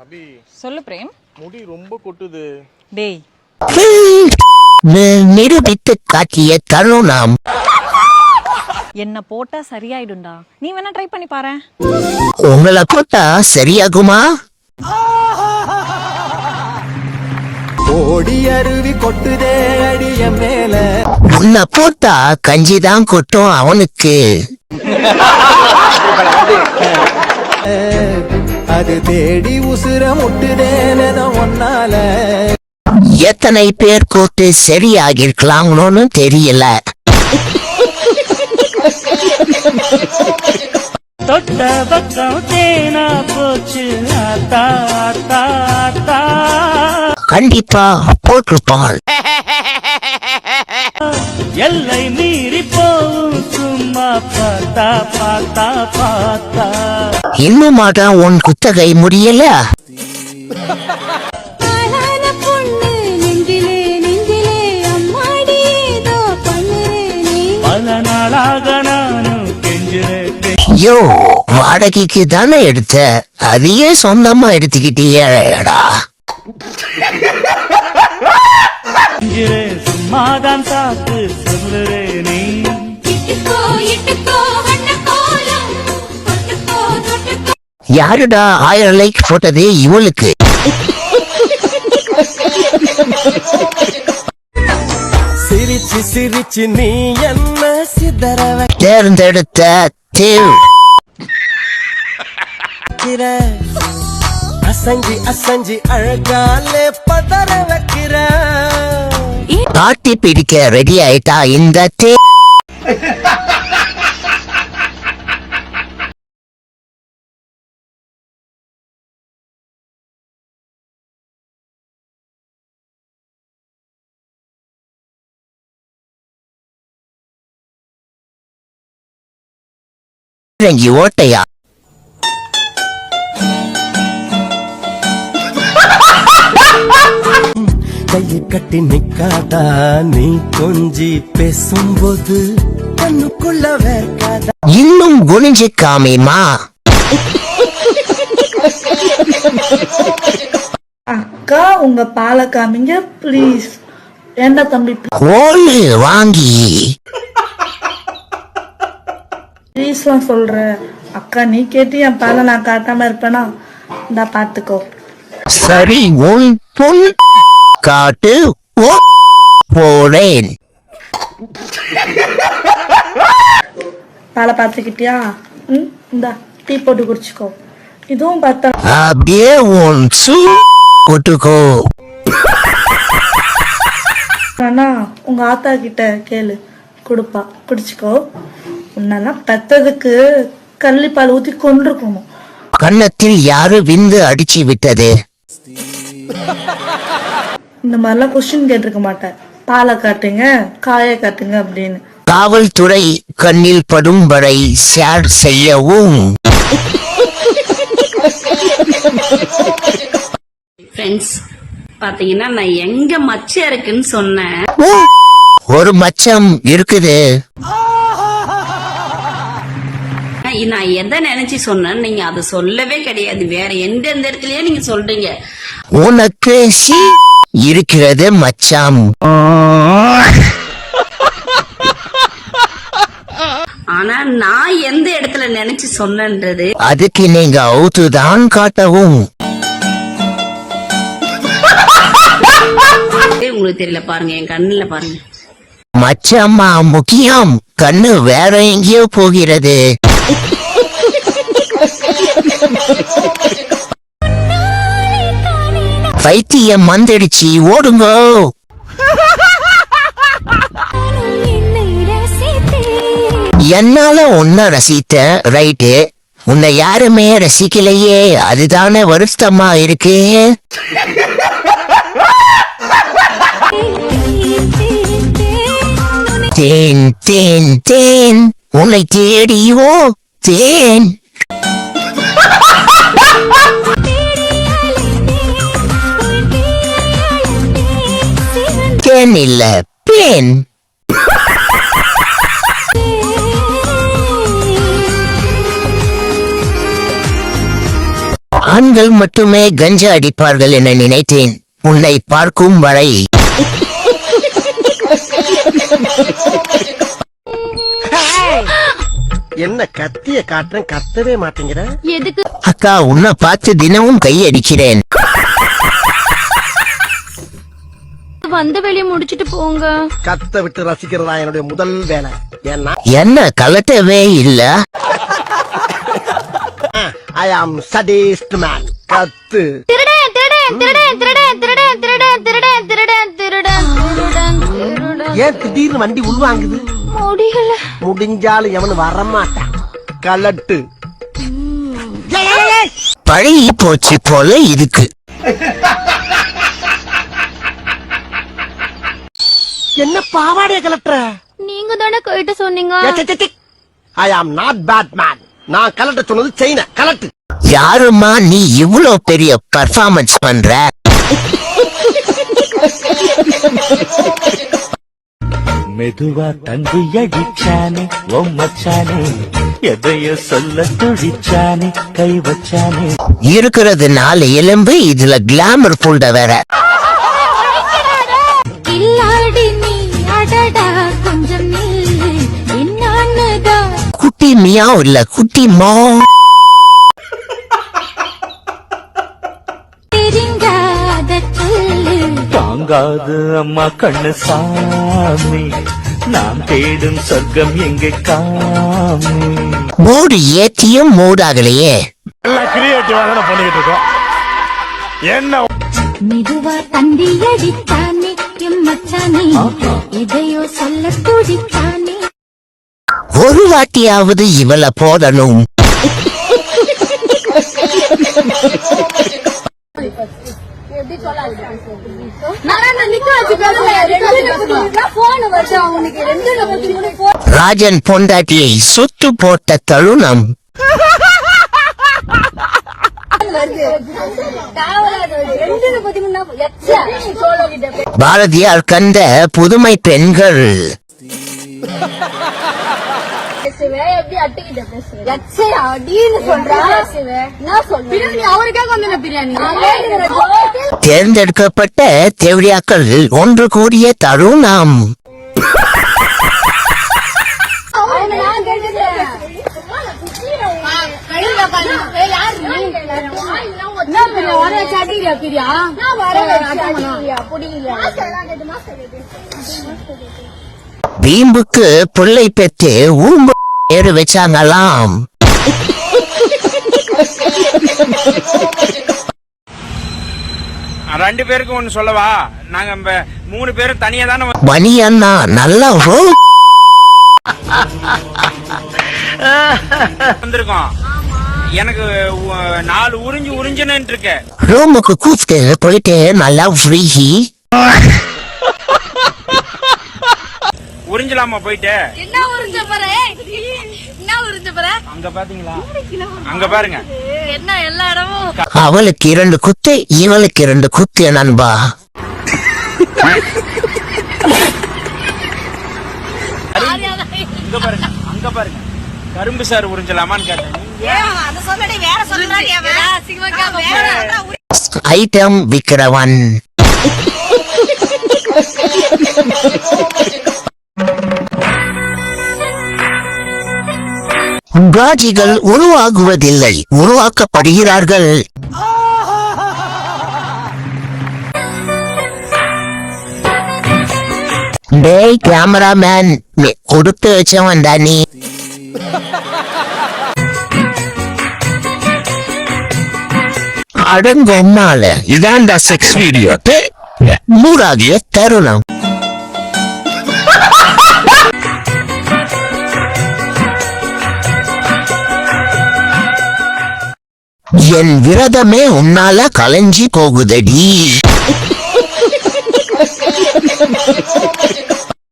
அபி சொல்லு பிரேம். முடி ரொம்ப கொட்டுது. டேய் நிரூபித்து காட்டிய தருணம். என்ன போட்டா சரியாயிடும்டா. நீ வேணா ட்ரை பண்ணி பாரு. உங்களை போட்டா சரியாகுமா? ஓடி அருவி கொட்டுதே அடிய மேல. உன்னை போட்டா கஞ்சிதான் கொட்டும் அவனுக்கு. அது தேடி உசுர முட்டுதேன ஒன்னால. எத்தனை பேர் போட்டு சரியாகிருக்கலாம்னு தெரியல. தொட்ட பக்கம் தேனா போச்சு ஆத்தா ஆத்தா ஆத்தா. கண்டிப்பா போட்டிருப்பாள். எல்லை மீறி போவும் சும்மா பார்த்தா பார்த்தா பார்த்தா. இன்னுமாடா உன் குத்தகை முடியல? பல நாளாக நானும் கெஞ்சுறேன். யோ, வாடகைக்கு தானே எடுத்த, அதையே சொந்தமா எடுத்துக்கிட்டியேடா. சும்மாதான் சாத்து சொல்லுறே நீ. யாருடா 1000 லைக் போட்டதே இவளுக்கு? சிரிச்சு சிரிச்சு நீ என்ன சிதறவ தேர்ந்தெடுத்த தேவ். அசஞ்சி அசஞ்சி அழகாலே பதற வைக்கிற. காட்டி பிடிக்க ரெடி ஆயிட்டா இந்த தே. ஓட்டையா கையை கட்டி நிக்காதா நீ கொஞ்சி பேசும்போது கண்ணுக்குள்ள வேர்க்காதா. இன்னும் குனிஞ்சு காமிமா. அக்கா உங்க பாலை காமிங்க ப்ளீஸ். ஏண்டா தம்பி கோழு வாங்கி ப்ளீஸ்லாம் சொல்ற. அக்கா நீ கேட்டு என் பாலை நான் காட்டாம இருப்பேனா? இந்தா பாத்துக்கோ. சரி உன் பொன் காட்டு போறேன். பாலை பார்த்துக்கிட்டியா? இந்தா டீ போட்டு குடிச்சுக்கோ. இதுவும் பார்த்தா அப்படியே உன் கொட்டுக்கோ. ஆனா உங்க ஆத்தா கிட்ட கேளு, கொடுப்பா, குடிச்சுக்கோ. உன்னெல்லாம் பெத்ததுக்கு கள்ளிப்பால் ஊத்தி கொண்டிருக்கணும். கன்னத்தில் யாரு விந்து அடிச்சு விட்டது? இந்த மாதிரிலாம் கொஸ்டின் கேட்டிருக்க மாட்டேன். பாலை காட்டுங்க காய காட்டுங்க அப்படின்னு. காவல்துறை கண்ணில் படும் வரை ஷேர் செய்யவும். ஃப்ரெண்ட்ஸ் பாத்தீங்கன்னா நான் எங்க மச்சம் இருக்குன்னு சொன்னேன். ஒரு மச்சம் இருக்குது. நான் எதை நினைச்சு சொன்னேன்னு நீங்க அதை சொல்லவே கிடையாது. வேற எந்தெந்த இடத்துலயே நீங்க சொல்றீங்க. உனக்கு இருக்கிறது மச்சம். ஆனா நான் எந்த இடத்துல நினைச்சு சொன்னன்றது அதுக்கு நீங்க அவுத்துதான் காட்டவும். உங்களுக்கு தெரியல. பாருங்க என் கண்ணுல பாருங்க. மச்சம்மா முக்கியம், கண்ணு வேற எங்கேயோ போகிறது. பைத்தியம் வந்துடுச்சு, ஓடுங்கோ. என்னால உன்ன ரசித்த ரைட்டு, உன்னை யாருமே ரசிக்கலையே, அதுதானே வருத்தமா இருக்கு. தேன் தேன் தேன் உன்னை தேடியோ தேன். தேன் இல்ல பேன். ஆண்கள் மட்டுமே கஞ்சா அடிப்பார்கள் என நினைத்தேன் உன்னை பார்க்கும் வரை. என்ன கத்திய காட்டுறேன் கத்தவே மாட்டேங்கிற. அக்கா உன்னை பார்த்து தினமும் கை அடிக்கிறேன். வந்த வேலையை முடிச்சிட்டு போங்க. கத்த விட்டு ரசிக்கிறதா என்னுடைய முதல் வேலை. ஏன்னா என்ன கலட்டவே இல்ல. ஐ ஆம் சடிஸ்ட் மேன். கத்து. திருடன் திருடன் திருடன் திருடன் திருடன் திருடன் திருடன் திருடன் திருடன் திருடன் திருடன். ஏன் திடீர்னு வண்டி உள்வாங்குது? முடியல. முடிஞ்சாலும் எவனு வரமாட்டான். கலட்டு. பழகி போச்சு போல இருக்கு. என்ன பாவாடைய கலட்டுற? நீங்க தானே கேட்டு சொன்னீங்க. ஐ ஆம் நாட் பேட் மேன். நான் கலட்ட சொன்னது செயின கலட்டு. யாருமா நீ இவ்வளவு பெரிய பர்ஃபார்மன்ஸ் பண்ற? மெதுவா தந்தி அடிச்சானே ஓ மச்சானே, எதைய சொல்ல துடிச்சானே கை வச்சானே. இருக்கிறது 4 எலும்பு, இதுல கிளாமர் ஃபுல்ட வேற. கில்லாடி நீ அடடா கொஞ்சம் நில்லு என்னன்னுதான். குட்டி மியாவ் இல்ல குட்டி மா. தெரிஞ்சாத சொல்லு. தாங்காது அம்மா கண்ணு சாமி, நான் தேடும் சொர்க்கம் எங்க காமி. மூடு ஏத்தியும் மூடாகலையே. மெதுவா தந்தி அடித்தானே எம்மச்சானே, எதையோ சொல்ல துடித்தானே. ஒரு வாட்டியாவது இவள போடணும். ராஜன் பொண்டாட்டியை சுட்டு போட்ட தருணம். பாரதியார் கண்ட புதுமை பெண்கள். தேர்ந்தெடுக்கப்பட்ட தேவடியாக்கள் ஒன்று கூடிய தருணம். வீம்புக்கு பிள்ளை பெற்று ஊம்பு பேரு வச்சாங்களாம். ரெண்டு பேருக்கு ஒண்ணு சொல்லவா? நாங்க 3 பேரும் தனியா தானே மணி அண்ணா நல்லா வந்திருக்கோம். எனக்கு 4 உறிஞ்சுன்னு இருக்கு. ரூமுக்கு கூப்பிட்டு போயிட்டு நல்லா ஃப்ரீ. உறிஞ்சலாமா போயிட்டு? என்ன உறிஞ்ச போற? என்ன உறிஞ்ச போற? அங்க பாத்தீங்களா? அங்க பாருங்க. என்ன எல்லா இடமும் அவளுக்கு 2 குத்து, இவளுக்கு 2 குத்து நண்பா. அங்க பாருங்க, அங்க பாருங்க. கரும்பு சார் உறிஞ்சலாமான்னு கேட்டேன். ஐட்டம் விக்கிறவன். காஜிகள் உருவாகுவதில்லை, உருவாக்கப்படுகிறார்கள். டேய் கேமராமேன், கொடுத்து வச்சவன் தானே. அடங்கொம்மால இதாண்டா செக்ஸ் வீடியோ. மூடாகிய தருணம். என் விரதமே உன்னால கலைஞ்சி போகுதடி.